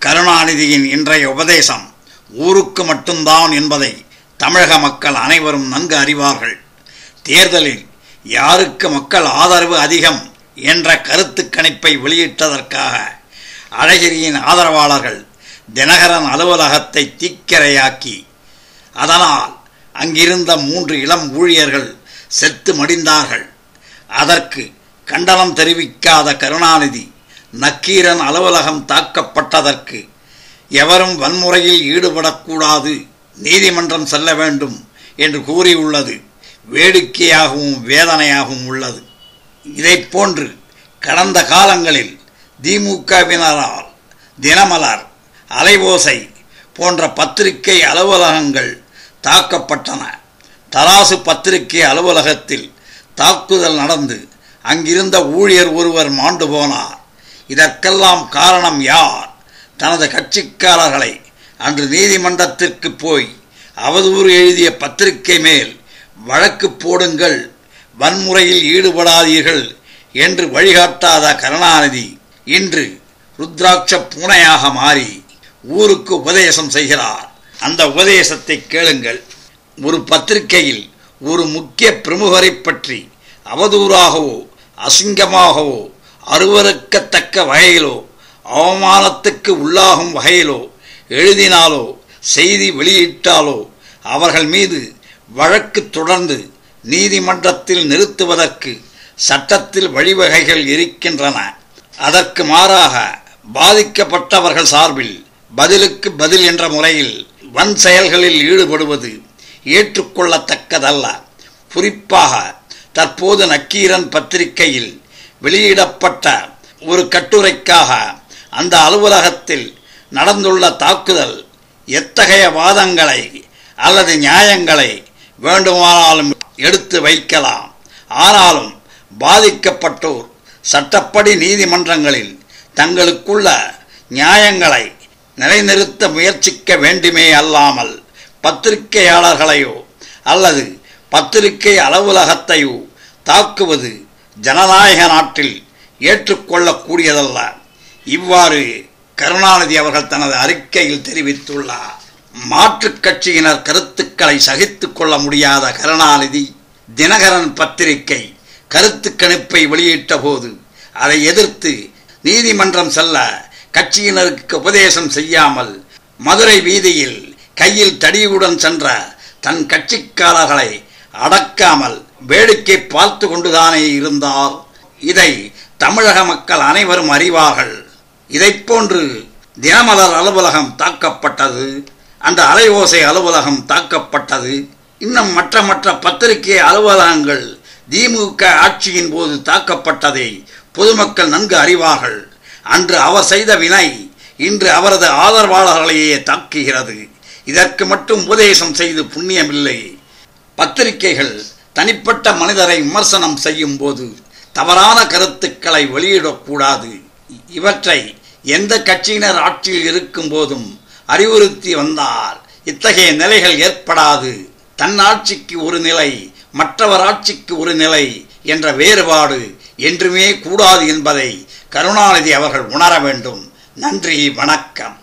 கருணாநிதியின் இன்றைய உபதேசம் ஊருக்கு மட்டும்தான் என்பதை தமிழக மக்கள் அனைவரும் நன்கு அறிவார்கள். தேர்தலில் யாருக்கு மக்கள் ஆதரவு அதிகம் என்ற கருத்து கணிப்பை வெளியிட்டதற்காக அழகிரியின் ஆதரவாளர்கள் தினகரன் அலுவலகத்தை தீக்கிரையாக்கி அதனால் அங்கிருந்த 3 இளம் ஊழியர்கள் செத்து மடிந்தார்கள். அதற்கு கண்டனம் தெரிவிக்காத கருணாநிதி நக்கீரன் அலுவலகம் தாக்கப்பட்டதற்கு எவரும் வன்முறையில் ஈடுபடக்கூடாது, நீதிமன்றம் செல்ல வேண்டும் என்று கூறியுள்ளது வேடிக்கையாகவும் வேதனையாகவும் உள்ளது. இதைப்போன்று கடந்த காலங்களில் திமுகவினரால் தினமலர், அலைவோசை போன்ற பத்திரிகை அலுவலகங்கள் தாக்கப்பட்டன. தராசு பத்திரிகை அலுவலகத்தில் தாக்குதல் நடந்து அங்கிருந்த ஊழியர் ஒருவர் மாண்டு போனார். இதற்கெல்லாம் காரணம் யார்? தனது கட்சிக்காரர்களை அன்று நீதிமன்றத்திற்கு போய் அவதூறு எழுதிய பத்திரிகை மேல் வழக்கு போடுங்கள், வன்முறையில் ஈடுபடாதீர்கள் என்று வழிகாட்டாத கருணாநிதி இன்று ருத்ராட்ச பூனையாக மாறி ஊருக்கு உபதேசம் செய்கிறார். அந்த உபதேசத்தை கேளுங்கள். ஒரு பத்திரிகையில் ஒரு முக்கிய பிரமுகரை பற்றி அவதூறாகவோ அசிங்கமாகவோ அருவருக்கத்தக்க வகையிலோ அவமானத்துக்கு உள்ளாகும் வகையிலோ எழுதினாலோ செய்தி வெளியிட்டாலோ அவர்கள் மீது வழக்கு தொடர்ந்து நீதிமன்றத்தில் நிறுத்துவதற்கு சட்டத்தில் வழிவகைகள் இருக்கின்றன. அதற்கு மாறாக பாதிக்கப்பட்டவர்கள் சார்பில் பதிலுக்கு பதில் என்ற முறையில் வன் செயல்களில் ஈடுபடுவது ஏற்றுக்கொள்ளத்தக்கதல்ல. குறிப்பாக தற்போது நக்கீரன் பத்திரிகையில் வெளியிடப்பட்ட ஒரு கட்டுரைக்காக அந்த அலுவலகத்தில் நடந்துள்ள தாக்குதல் எத்தகைய வாதங்களை அல்லது நியாயங்களை வேண்டுமானாலும் எடுத்து வைக்கலாம். ஆனாலும் பாதிக்கப்பட்டோர் சட்டப்படி நீதிமன்றங்களில் தங்களுக்குள்ள நியாயங்களை நிலைநிறுத்த முயற்சிக்க வேண்டுமே அல்லாமல் பத்திரிகையாளர்களையோ அல்லது பத்திரிகை அலுவலகத்தையோ தாக்குவது ஜனநாயக நாட்டில் ஏற்றுக்கொள்ளக்கூடியதல்ல. இவ்வாறு கருணாநிதி அவர்கள் தனது அறிக்கையில் தெரிவித்துள்ளார். மாற்றுக் கட்சியினர் கருத்துக்களை சகித்துக் கொள்ள முடியாத கருணாநிதி தினகரன் பத்திரிகை கருத்து கணிப்பை வெளியிட்ட போது அதை எதிர்த்து நீதிமன்றம் செல்ல கட்சியினருக்கு உபதேசம் செய்யாமல் மதுரை வீதியில் கையில் தடியுடன் சென்ற தன் கட்சிக்காரர்களை அடக்காமல் வேடிக்கை பார்த்து கொண்டுதானே இருந்தார். இதை தமிழக மக்கள் அனைவரும் அறிவார்கள். இதைப்போன்று தினமலர் அலுவலகம் தாக்கப்பட்டது, அந்த அலைவோசை அலுவலகம் தாக்கப்பட்டது, இன்னும் மற்ற பத்திரிகை அலுவலகங்கள் திமுக ஆட்சியின் போது தாக்கப்பட்டதை பொதுமக்கள் நன்கு அறிவார்கள். அன்று அவர் செய்த வினை இன்று அவரது ஆதரவாளர்களையே தாக்குகிறது. இதற்கு மட்டும் உபதேசம் செய்து புண்ணியமில்லை. பத்திரிகைகள் தனிப்பட்ட மனிதரை விமர்சனம் செய்யும் போது தவறான கருத்துக்களை வெளியிடக்கூடாது. இவற்றை எந்த கட்சியினர் ஆட்சியில் இருக்கும் போதும் அறிவுறுத்தி வந்தால் இத்தகைய நிலைகள் ஏற்படாது. தன் ஆட்சிக்கு ஒரு நிலை, மற்றவர் ஆட்சிக்கு ஒரு நிலை என்ற வேறுபாடு என்றுமே கூடாது என்பதை கருணாநிதி அவர்கள் உணர வேண்டும். நன்றி, வணக்கம்.